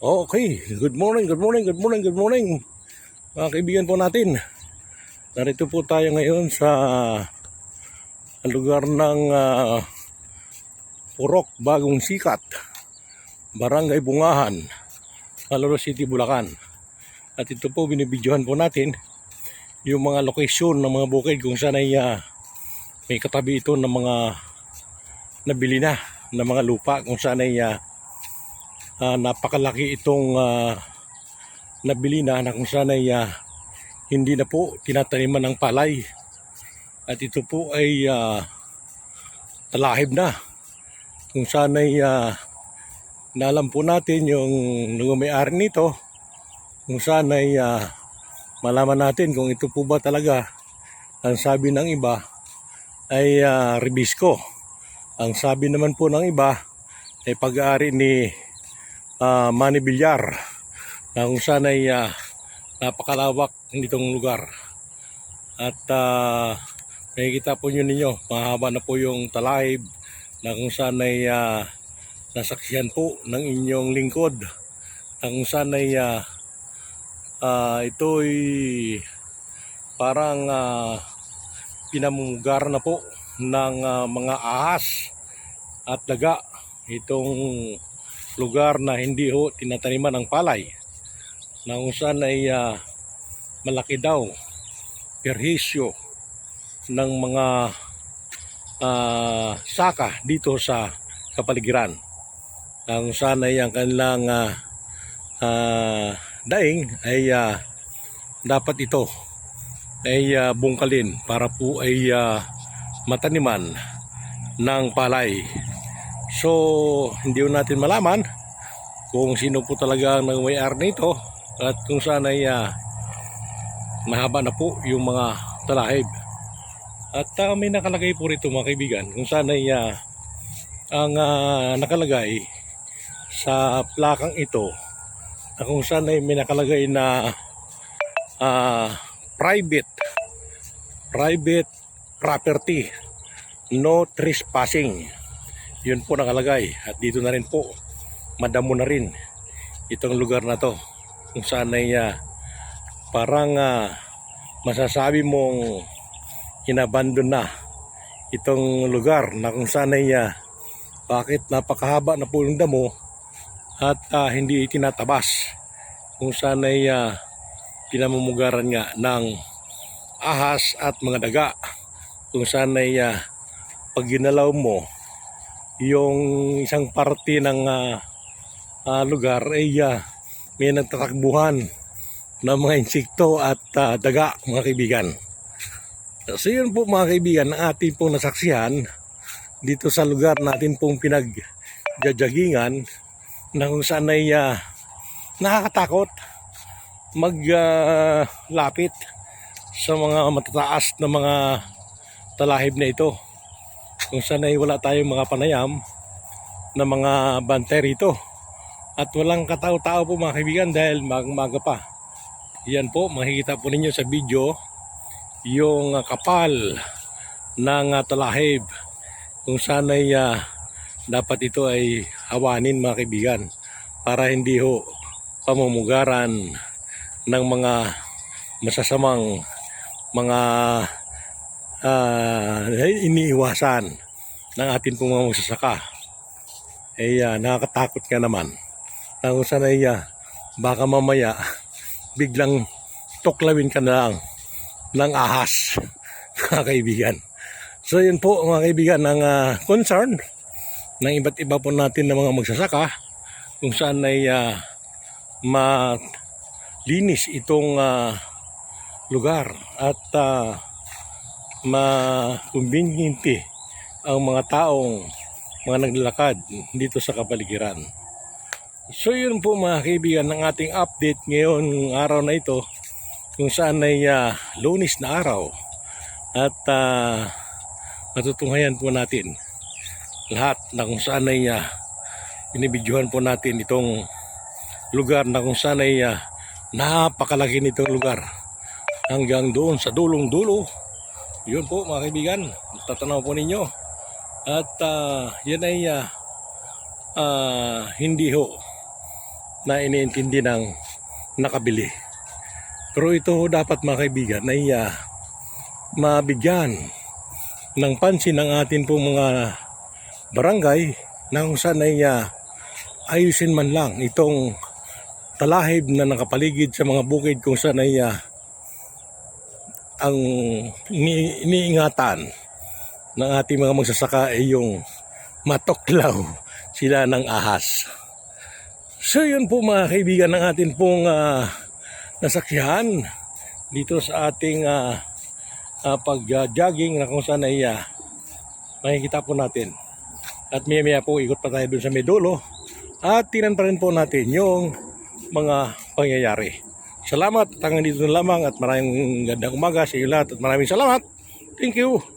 Okay, good morning, good morning, good morning, good morning mga kaibigan po natin. Narito po tayo ngayon sa lugar ng Purok, Bagong Sikat, Barangay Bungahan, Malolos City, Bulacan. At ito po binibidyohan po natin yung mga lokasyon ng mga bukid kung saan ay may katabi ito ng mga nabili na ng mga lupa, kung saan ay napakalaki itong nabili na kung saan ay hindi na po tinataniman ng palay. At ito po ay talahib na, kung saan ay nalam po natin yung may-ari nito, kung saan ay malaman natin kung ito po ba talaga ang sabi ng iba ay Ribisco. Ang sabi naman po ng iba ay pag-aari ni Manny Villar, na kung saan ay napakalawak nitong lugar. At nakikita po ninyo, mahaba na po yung talahib na kung saan ay nasaksihan po ng inyong lingkod, na kung saan ay ito'y parang pinamumugar na po ng mga ahas at daga itong lugar na hindi ho tinataniman ng palay, na kung saan ay malaki daw perhisyo ng mga saka dito sa kapaligiran, na kung saan ay ang kanilang daing ay dapat ito ay bungkalin para po ay mataniman ng palay. So hindi natin malaman kung sino po talaga ang may-ari nito at kung saan ay mahaba na po yung mga talahib. At may nakalagay po rito mga kaibigan, kung saan ay ang nakalagay sa plakang ito, na kung saan ay may nakalagay na private property, no trespassing. Yun po nakalagay. At dito na rin po, madamo na rin itong lugar na to, kung saan ay parang masasabi mong inabandon na itong lugar, na kung saan ay bakit napakahaba na po yung damo at hindi tinatabas, kung saan ay pinamumugaran nga ng ahas at mga daga, kung saan ay pag ginalaw mo yung isang parte ng lugar ay may nagtatakbuhan ng mga insekto at daga mga kaibigan. So yun po mga kaibigan ang ating pong nasaksihan dito sa lugar natin pong pinagjajagingan, na kung saan ay nakakatakot maglapit sa mga matataas na mga talahib na ito, kung saan ay wala tayong mga panayam na mga bantay rito. At walang katao-tao po mga kaibigan dahil maga pa. Yan po, makikita po ninyo sa video yung kapal ng talahib, kung saan ay dapat ito ay hawanin mga kaibigan, para hindi ho pamumugaran ng mga masasamang mga iniiwasan ng ating pong mga magsasaka. Nakakatakot nga naman, na kung saan ay baka mamaya biglang tuklawin ka na lang ng ahas mga kaibigan. So yun po mga kaibigan ang concern ng iba't iba po natin ng mga magsasaka, kung saan ay malinis itong lugar at makumbinhinti ang mga taong mga naglalakad dito sa kapaligiran. So yun po mga kaibigan ng ating update ngayon araw na ito, kung saan ay Lunes na araw, at matutunghayan po natin lahat na kung saan ay binibidyohan po natin itong lugar, na kung saan ay napakalaki nitong lugar hanggang doon sa dulong dulo. Yun po mga kaibigan, tatanaw po ninyo. At yan ay hindi ho na iniintindi ng nakabili. Pero ito dapat mga kaibigan ay mabigyan ng pansin ng atin pong mga barangay na kung saan ay ayusin man lang itong talahib na nakapaligid sa mga bukid kung saan ay ang iniingatan ng ating mga magsasaka ay yung matuklaw sila ng ahas. So yun po mga kaibigan ng atin pong nasakyan dito sa ating pag-jogging na kung saan ay makikita po natin. At maya po ikot pa tayo dun sa may dulo at tingnan pa rin po natin yung mga pangyayari. Salamat at hanggang dito na lamang at maraming gandang umaga sa iyo lahat at maraming salamat. Thank you.